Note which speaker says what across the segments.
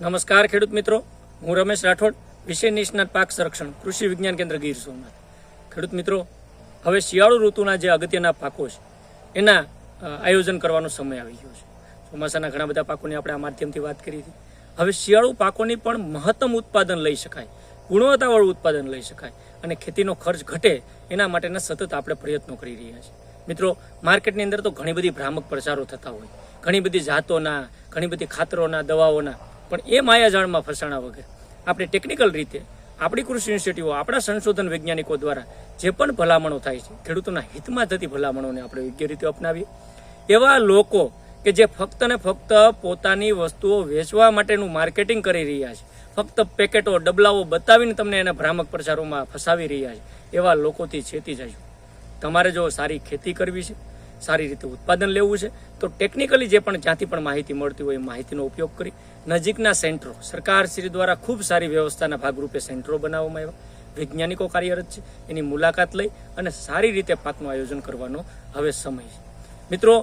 Speaker 1: નમસ્કાર ખેડૂત મિત્રો, હું રમેશ રાઠોડ, વિષય નિષ્ણાત પાક સંરક્ષણ, કૃષિ વિજ્ઞાન કેન્દ્ર ગીર સોમનાથ. ખેડૂત મિત્રો, હવે શિયાળુ ઋતુના જે અગત્યના પાકો છે એના આયોજન કરવાનો સમય આવી ગયો છે. ચોમાસાના ઘણા બધા પાકોની આપણે આ માધ્યમથી વાત કરી હતી. હવે શિયાળુ પાકોની પણ મહત્તમ ઉત્પાદન લઈ શકાય, ગુણવત્તાવાળું ઉત્પાદન લઈ શકાય અને ખેતીનો ખર્ચ ઘટે એના માટેના સતત આપણે પ્રયત્નો કરી રહ્યા છીએ. મિત્રો, માર્કેટની અંદર તો ઘણી બધી ભ્રામક પ્રચારો થતા હોય, ઘણી બધી જાતોના, ઘણી બધી ખાતરોના, દવાઓના, પણ એ માયાજાળમાં ફસાણા વગર આપણે ટેકનિકલ રીતે આપણી કૃષિ યુનિવર્સિટીઓ, આપણા સંશોધન વૈજ્ઞાનિકો દ્વારા જે પણ ભલામણો થાય છે, ખેડૂતોના હિતમાં થતી ભલામણોને આપણે યોગ્ય રીતે અપનાવીએ. એવા લોકો કે જે ફક્ત ને ફક્ત પોતાની વસ્તુઓ વેચવા માટેનું માર્કેટિંગ કરી રહ્યા છે, ફક્ત પેકેટો, ડબલાઓ બતાવીને તમને એના ભ્રામક પ્રચારોમાં ફસાવી રહ્યા છે, એવા લોકોથી ચેતી જજો. તમારે જો સારી ખેતી કરવી છે, સારી રીતે ઉત્પાદન લેવું છે, તો ટેકનિકલી જે પણ જ્યાંથી પણ માહિતી મળતી હોય એ માહિતીનો ઉપયોગ કરી નજીકના સેન્ટરો, સરકારશ્રી દ્વારા ખૂબ સારી વ્યવસ્થાના ભાગરૂપે સેન્ટરો બનાવવામાં આવ્યા, વૈજ્ઞાનિકો કાર્યરત છે, એની મુલાકાત લઈ અને સારી રીતે પાકનું આયોજન કરવાનો હવે સમય છે. મિત્રો,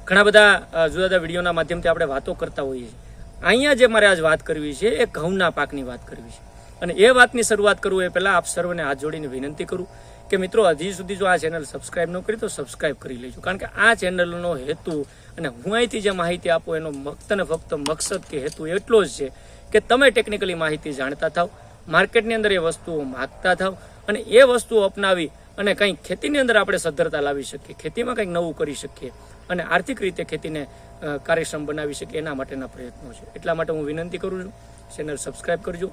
Speaker 1: ઘણા બધા જુદા જુદા વિડીયોના માધ્યમથી આપણે વાતો કરતા હોઈએ છીએ. અહીંયા જે મારે આજ વાત કરવી છે એ ઘઉંના પાકની વાત કરવી છે. અને એ વાતની શરૂઆત કરું એ પહેલાં આપ સર્વને હાથ જોડીને વિનંતી કરું કે મિત્રો, હજી સુધી જો આ ચેનલ સબસ્ક્રાઇબ ન કરી તો સબસ્ક્રાઇબ કરી લેજો. કારણ કે આ ચેનલનો હેતુ અને હું અહીંથી જે માહિતી આપું એનો ફક્ત ને ફક્ત મકસદ કે હેતુ એટલો જ છે કે તમે ટેકનિકલી માહિતી જાણતા થાવ, માર્કેટની અંદર એ વસ્તુઓ માગતા થાવ અને એ વસ્તુઓ અપનાવી અને કંઈક ખેતીની અંદર આપણે સદ્ધરતા લાવી શકીએ, ખેતીમાં કંઈક નવું કરી શકીએ અને આર્થિક રીતે ખેતીને કાર્યક્ષમ બનાવી શકીએ, એના માટેના પ્રયત્નો છે. એટલા માટે હું વિનંતી કરું છું, ચેનલ સબસ્ક્રાઇબ કરજો.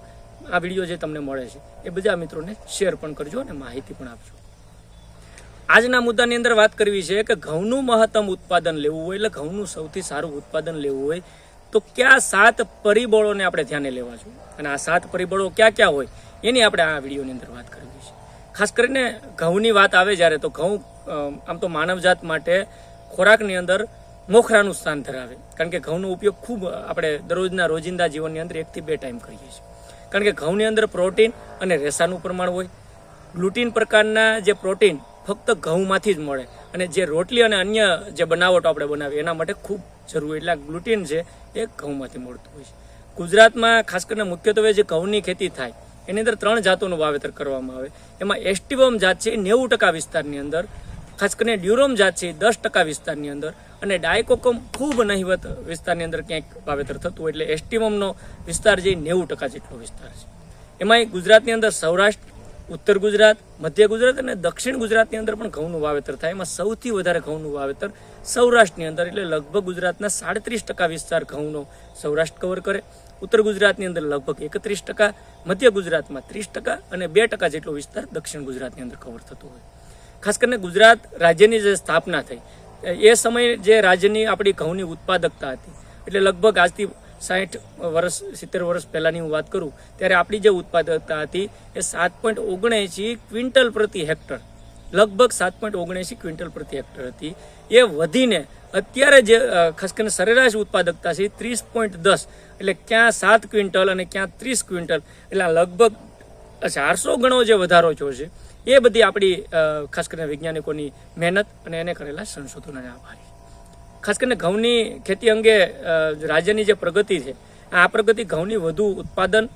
Speaker 1: આ વિડીયો જે તમને મળે છે એ બધા મિત્રોને શેર પણ કરજો અને માહિતી પણ આપજો. આજના મુદ્દાની અંદર વાત કરવી છે કે ઘઉંનું મહત્તમ ઉત્પાદન લેવું હોય, એટલે ઘઉંનું સૌથી સારું ઉત્પાદન લેવું હોય તો કયા 7 પરિબળોને આપણે ધ્યાને લેવા જોઈએ અને આ 7 પરિબળો ક્યાં ક્યાં હોય એની આપણે આ વિડીયોની અંદર વાત કરવી છે. ખાસ કરીને ઘઉંની વાત આવે જ્યારે તો ઘઉં આમ તો માનવજાત માટે ખોરાકની અંદર મોખરાનું સ્થાન ધરાવે. કારણ કે ઘઉંનો ઉપયોગ ખૂબ આપણે દરરોજના રોજિંદા જીવનની અંદર 1 થી 2 ટાઈમ કરીએ છીએ. કારણ કે ઘઉંની અંદર પ્રોટીન અને રેસાનું પ્રમાણ હોય. ગ્લુટીન પ્રકારના જે પ્રોટીન ફક્ત ઘઉંમાંથી જ મળે અને જે રોટલી અને અન્ય જે બનાવટો આપણે બનાવીએ એના માટે ખૂબ જરૂરી, એટલે ગ્લુટીન છે એ ઘઉંમાંથી મળતું હોય છે. ગુજરાતમાં ખાસ કરીને મુખ્યત્વે જે ઘઉંની ખેતી થાય એની અંદર 3 જાતોનું વાવેતર કરવામાં આવે. એમાં એસ્ટિવમ જાત છે એ 90% વિસ્તારની અંદર, ખાસ કરીને ડ્યુરોમ જાત છે એ 10% વિસ્તારની અંદર અને ડાયકોકમ ખૂબ નહિવત વિસ્તારની અંદર ક્યાંક વાવેતર થતું હોય. એટલે એસ્ટિવમનો વિસ્તાર જે 90% જેટલો વિસ્તાર છે. એમાંય ગુજરાતની અંદર સૌરાષ્ટ્ર, ઉત્તર ગુજરાત, મધ્ય ગુજરાત અને દક્ષિણ ગુજરાતની અંદર પણ ઘઉંનું વાવેતર થાય. એમાં સૌથી વધારે ઘઉંનું વાવેતર સૌરાષ્ટ્રની અંદર, એટલે લગભગ ગુજરાતના 37% વિસ્તાર ઘઉંનો સૌરાષ્ટ્ર કવર કરે. ઉત્તર ગુજરાતની અંદર લગભગ 31%, મધ્ય ગુજરાતમાં 30% અને 2% જેટલો વિસ્તાર દક્ષિણ ગુજરાતની અંદર કવર થતો હોય. ખાસ કરીને ગુજરાત રાજ્યની જે સ્થાપના થઈ એ સમયે જે રાજ્યની આપણી ઘઉંની ઉત્પાદકતા હતી, એટલે લગભગ આજથી 60 વર્ષ 70 વર્ષ પહેલાંની હું વાત કરું ત્યારે આપણી જે ઉત્પાદકતા હતી એ 7.79 ક્વિન્ટલ પ્રતિ હેક્ટર, લગભગ 7.79 ક્વિન્ટલ પ્રતિ હેક્ટર હતી. એ વધીને અત્યારે જે ખાસ કરીને સરેરાશ ઉત્પાદકતા છે 30.10, એટલે ક્યાં 7 ક્વિન્ટલ અને ક્યાં 30 ક્વિન્ટલ, એટલે લગભગ 400 ગણો જે વધારો થયો છે. એ બધી આપણી ખાસ કરીને વૈજ્ઞાનિકોની મહેનત અને એને કરેલા સંશોધનોને આભારી. ખાસ કરીને ઘઉંની ખેતી અંગે રાજ્યની જે પ્રગતિ છે, આ પ્રગતિ ઘઉંની વધુ ઉત્પાદન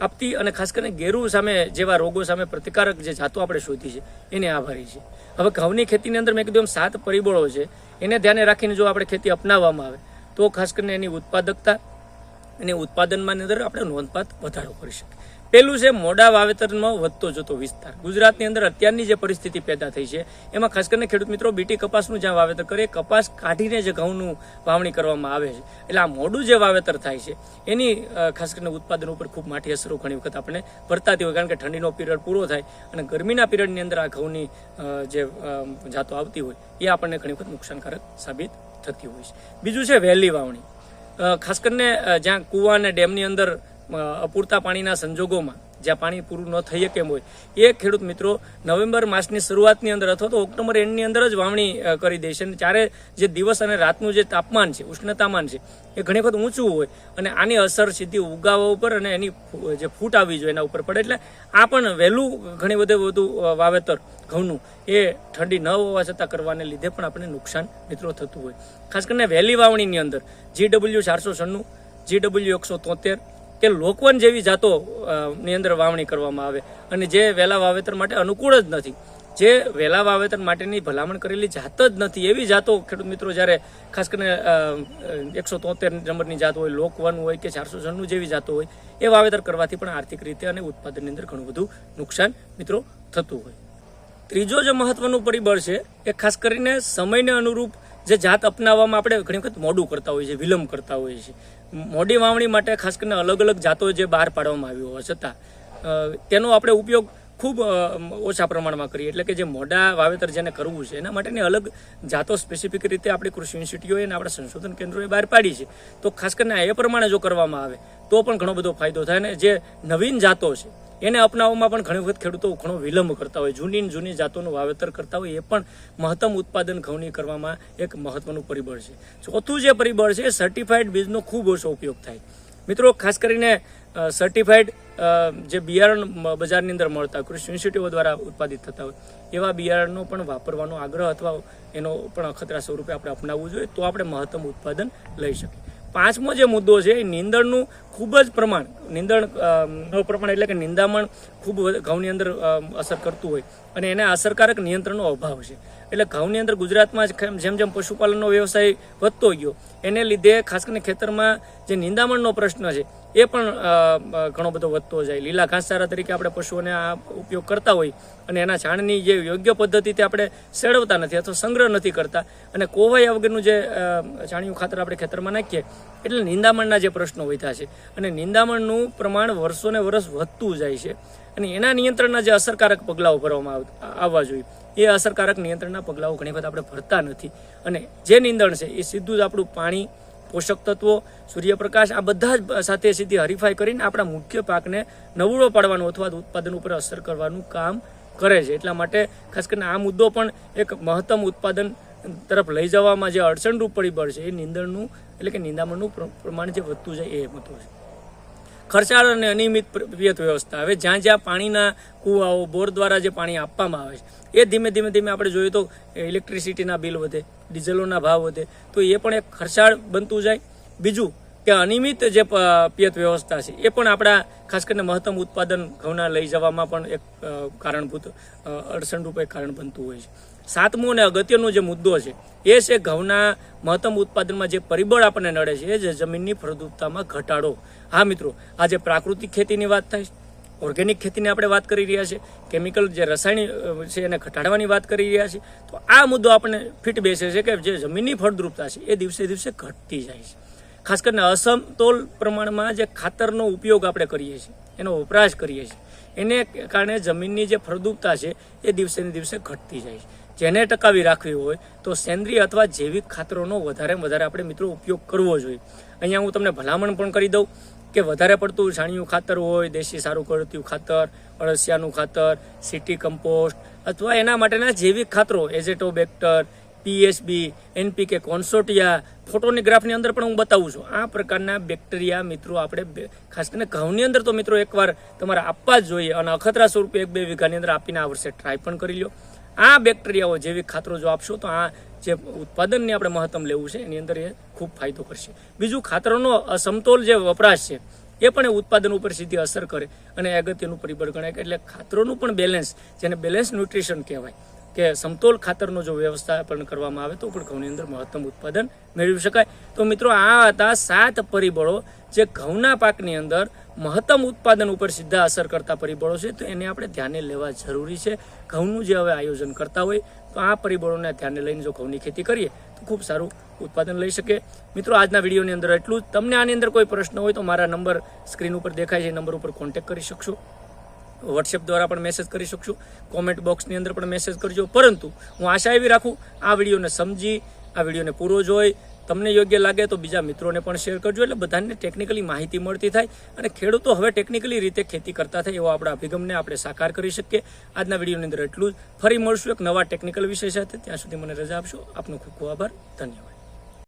Speaker 1: આપતી અને ખાસ કરીને ગેરુ સામે જેવા રોગો સામે પ્રતિકારક જે જાતો આપણે શોધી છે એને આભારી છે. હવે ઘઉંની ખેતીની અંદર મેં કીધું એમ 7 પરિબળો છે, એને ધ્યાને રાખીને જો આપણે ખેતી અપનાવવામાં આવે તો ખાસ કરીને એની ઉત્પાદકતા અને ઉત્પાદનમાં અંદર આપણે નોંધપાત્ર વધારો કરી શકીએ. પહેલું છે મોડા વાવેતરમાં વધતો જતો વિસ્તાર. ગુજરાતની અંદર અત્યારની જે પરિસ્થિતિ પેદા થઈ છે એમાં ખાસ કરીને ખેડૂત મિત્રો બીટી કપાસનું જ્યાં વાવેતર કરે, કપાસ કાઢીને જે ઘઉંનું વાવણી કરવામાં આવે છે, એટલે આ મોડું જે વાવેતર થાય છે એની ખાસ કરીને ઉત્પાદન ઉપર ખૂબ માઠી અસરો ઘણી વખત આપણે વર્તાતી હોય. કારણ કે ઠંડીનો પીરિયડ પૂરો થાય અને ગરમીના પીરિયડની અંદર આ ઘઉંની જે જાતો આવતી હોય એ આપણને ઘણી વખત નુકસાનકારક સાબિત થતી હોય છે. બીજું છે વહેલી વાવણી. ખાસ કરીને જ્યાં કૂવા અને ડેમની અંદર અપૂરતા પાણીના સંજોગોમાં જ્યાં પાણી પૂરું ન થઈ શકે એમ હોય એ ખેડૂત મિત્રો નવેમ્બર માસની શરૂઆતની અંદર અથવા તો ઓક્ટોબર એન્ડની અંદર જ વાવણી કરી દે છે. અને ત્યારે જે દિવસ અને રાતનું જે તાપમાન છે, ઉષ્ણતામાન છે એ ઘણી વખત ઊંચું હોય અને આની અસર સીધી ઉગાવા ઉપર અને એની જે ફૂટ આવી જોઈએ એના ઉપર પડે. એટલે આ પણ વહેલું ઘણી વધુ વાવેતર ઘઉંનું એ ઠંડી ન હોવા છતાં કરવાને લીધે પણ આપણે નુકસાન મિત્રો થતું હોય. ખાસ કરીને વહેલી વાવણીની અંદર GW 496, GW173 કે લોકવન જેવી જાતો ની અંદર વાવણી કરવામાં આવે, અને જે વહેલા વાવેતર માટે અનુકૂળ જ નથી, જે વહેલા વાવેતર માટેની ભલામણ કરેલી જાત જ નથી, એવી જાતો ખેડૂત મિત્રો જ્યારે ખાસ કરીને 173 નંબરની જાત હોય, લોકવન હોય કે 496 જેવી જાતો હોય, એ વાવેતર કરવાથી પણ આર્થિક રીતે અને ઉત્પાદનની અંદર ઘણું બધું નુકસાન મિત્રો થતું હોય. ત્રીજો જે મહત્વનું પરિબળ છે એ ખાસ કરીને સમયને અનુરૂપ જે જાત અપનાવવામાં આપણે ઘણી વખત મોડું કરતા હોઈએ છીએ, વિલંબ કરતા હોઈએ છીએ. મોડી વાવણી માટે ખાસ કરીને અલગ અલગ જાતો જે બહાર પાડવામાં આવી હોવા છતાં તેનો આપણે ઉપયોગ ખૂબ ઓછા પ્રમાણમાં કરીએ, એટલે કે જે મોડા વાવેતર જેને કરવું છે એના માટેની અલગ જાતો સ્પેસિફિક રીતે આપણી કૃષિ યુનિવર્સિટીઓએ અને આપણા સંશોધન કેન્દ્રોએ બહાર પાડી છે. તો ખાસ કરીને એ પ્રમાણે જો કરવામાં આવે તો પણ ઘણો બધો ફાયદો થાય. અને જે નવીન જાતો છે એને અપનાવવામાં પણ ઘણી વખત ખેડૂતો ઘણો વિલંબ કરતા હોય, જૂની જાતોનું વાવેતર કરતા હોય, એ પણ મહત્તમ ઉત્પાદન ઘઉંની કરવામાં એક મહત્વનું પરિબળ છે. ચોથું જે પરિબળ છે એ સર્ટિફાઈડ બીજનો ખૂબ ઓછો ઉપયોગ થાય. મિત્રો ખાસ કરીને સર્ટિફાઈડ જે બિયારણ બજારની અંદર મળતા કૃષિ યુનિવર્સિટીઓ દ્વારા ઉત્પાદિત થતા હોય એવા બિયારણનો પણ વાપરવાનો આગ્રહ અથવા એનો પણ અખતરા સ્વરૂપે આપણે અપનાવવું જોઈએ, તો આપણે મહત્તમ ઉત્પાદન લઈ શકીએ. પાંચમો જે મુદ્દો છે એ નીંદણનું ખૂબ જ પ્રમાણ, નીંદણનું પ્રમાણ એટલે કે નિંદામણ ખૂબ ઘઉંની અંદર અસર કરતું હોય અને એને અસરકારક નિયંત્રણનો અભાવ છે. એટલે ઘઉંની અંદર ગુજરાતમાં જેમ જેમ પશુપાલનનો વ્યવસાય વધતો ગયો એને લીધે ખાસ કરીને ખેતરમાં જે નિંદામણનો પ્રશ્ન છે એ પણ ઘણો બધો વધતો જાય. લીલા ઘાસચારા તરીકે આપણે પશુઓને આ ઉપયોગ કરતા હોય અને એના છાણની જે યોગ્ય પદ્ધતિથી આપણે સેડવતા નથી અથવા સંગ્રહ નથી કરતા અને કોવાયા વગરનું જે છાણિયું ખાતર આપણે ખેતરમાં નાખીએ એટલે નિંદામણના જે પ્રશ્નો વધ્યા છે અને નિંદામણનું પ્રમાણ વર્ષોને વર્ષ વધતું જાય છે. અને એના નિયંત્રણના જે અસરકારક પગલાઓ ભરવામાં આવવા જોઈએ એ અસરકારક નિયંત્રણના પગલાઓ ઘણી વખત આપણે ભરતા નથી. અને જે નિંદણ છે એ સીધું જ આપણું પાણી, પોષક તત્વો, સૂર્યપ્રકાશ આ બધા જ સાથે સીધી હરીફાઈ કરીને આપણા મુખ્ય પાકને નબળો પાડવાનું અથવા ઉત્પાદન ઉપર અસર કરવાનું કામ કરે છે. એટલા માટે ખાસ કરીને આ મુદ્દો પણ એક મહત્તમ ઉત્પાદન તરફ લઈ જવામાં જે અડચણરૂપ પરિબળ છે એ નિંદણનું એટલે કે નિંદામણનું પ્રમાણ જે વધતું જાય એ મહત્વ છે. ખર્ચાળ અને અનિયમિત પિયત વ્યવસ્થા. હવે જ્યાં જ્યાં પાણીના કૂવાઓ, બોર દ્વારા જે પાણી આપવામાં આવે છે એ ધીમે ધીમે આપણે જોઈએ તો ઇલેક્ટ્રિસિટીના બિલ વધે, ડીઝલોના ભાવ વધે, તો એ પણ એક ખર્ચાળ બનતું જાય. બીજું કે અનિયમિત જે પિયત વ્યવસ્થા છે એ પણ આપણા ખાસ કરીને મહત્તમ ઉત્પાદન ઘઉંના લઈ જવામાં પણ એક કારણભૂત અડચણરૂપ એક કારણ બનતું હોય છે. સાતમો અને અગત્યનો જે મુદ્દો છે એ છે ઘઉંના મહત્તમ ઉત્પાદનમાં જે પરિબળ આપણને નડે છે એ જે જમીનની ફળદ્રુપતામાં ઘટાડો. હા મિત્રો, આજે પ્રાકૃતિક ખેતીની વાત થાય, ઓર્ગેનિક ખેતીની આપણે વાત કરી રહ્યા છીએ, કેમિકલ જે રસાયણિક છે એને ઘટાડવાની વાત કરી રહ્યા છીએ, તો આ મુદ્દો આપણને ફિટ બેસે છે કે જે જમીનની ફળદ્રુપતા છે એ દિવસે દિવસે ઘટતી જાય છે. ખાસ કરીને અસમતોલ પ્રમાણમાં જે ખાતરનો ઉપયોગ આપણે કરીએ છીએ, એનો વપરાશ કરીએ છીએ, એને કારણે જમીનની જે ફળદ્રુપતા છે એ દિવસે ને દિવસે ઘટતી જાય છે. જેને ટકાવી રાખવી હોય તો સેન્દ્રિય અથવા જૈવિક ખાતરોનો વધારે આપણે મિત્રો ઉપયોગ કરવો જોઈએ. અહીંયા હું તમને ભલામણ પણ કરી દઉં કે વધારે પડતું છાણિયું ખાતર હોય, દેશી સારું કળતિયું ખાતર, અળસિયાનું ખાતર, સિટી કમ્પોસ્ટ અથવા એના માટેના જૈવિક ખાતરો એઝેટોબેક્ટર, પીએસબી, એનપીકે, કોન્સોટિયા, ફોટોનિગ્રાફની અંદર પણ હું બતાવું છું. આ પ્રકારના બેક્ટેરિયા મિત્રો આપણે ખાસ કરીને ઘઉંની અંદર તો મિત્રો એકવાર તમારે આપવા જ જોઈએ અને અખતરા સ્વરૂપે 1-2 વીઘાની અંદર આપીને આ વર્ષે ટ્રાય પણ કરી લો. આ બેક્ટેરિયાઓ જૈવિક ખાતરો જો આપશો તો આ જે ઉત્પાદનને આપણે મહત્તમ લેવું છે એની અંદર એ ખૂબ ફાયદો કરશે. બીજું, ખાતરોનો અસમતોલ જે વપરાશ છે એ પણ ઉત્પાદન ઉપર સીધી અસર કરે અને અગત્યનું પરિબળ ગણાય. એટલે ખાતરોનું પણ બેલેન્સ, જેને બેલેન્સ ન્યુટ્રિશન કહેવાય, કે સમતોલ ખાતરનો જો વ્યવસ્થાપન કરવામાં આવે તો પણ ઘઉંની અંદર મહત્તમ ઉત્પાદન મેળવી શકાય. તો મિત્રો આ હતા 7 પરિબળો જે ઘઉંના પાકની અંદર મહત્તમ ઉત્પાદન ઉપર સીધા અસર કરતા પરિબળો છે. તો એને આપણે ધ્યાને લેવા જરૂરી છે. ઘઉંનું જે હવે આયોજન કરતા હોય તો આ પરિબળોને ધ્યાને લઈને જો ઘઉંની ખેતી કરીએ તો ખૂબ સારું ઉત્પાદન લઈ શકે. મિત્રો આજના વિડીયોની અંદર એટલું જ. તમને આની અંદર કોઈ પ્રશ્ન હોય તો મારા નંબર સ્ક્રીન ઉપર દેખાય છે, એ નંબર ઉપર કોન્ટેક્ટ કરી શકશો. વોટ્સએપ દ્વારા પણ મેસેજ કરી શકશો, કોમેન્ટ બોક્સની અંદર પણ મેસેજ કરજો. પરંતુ હું આશા એવી રાખું આ વિડીયોને સમજી, આ વિડીયોને પૂરો જોઈ, તમને યોગ્ય લાગે તો બીજા મિત્રોને પણ શેર કરજો, એટલે બધાને ટેકનિકલી માહિતી મળતી થાય અને ખેડૂતો હવે ટેકનિકલી રીતે ખેતી કરતા થાય એવો આપણા અભિગમને આપણે સાકાર કરી શકીએ. આજના વિડીયોની અંદર એટલું જ. ફરી મળશું એક નવા ટેકનિકલ વિષય સાથે. ત્યાં સુધી મને રજા આપશો. આપનો ખૂબ ખૂબ આભાર. ધન્યવાદ.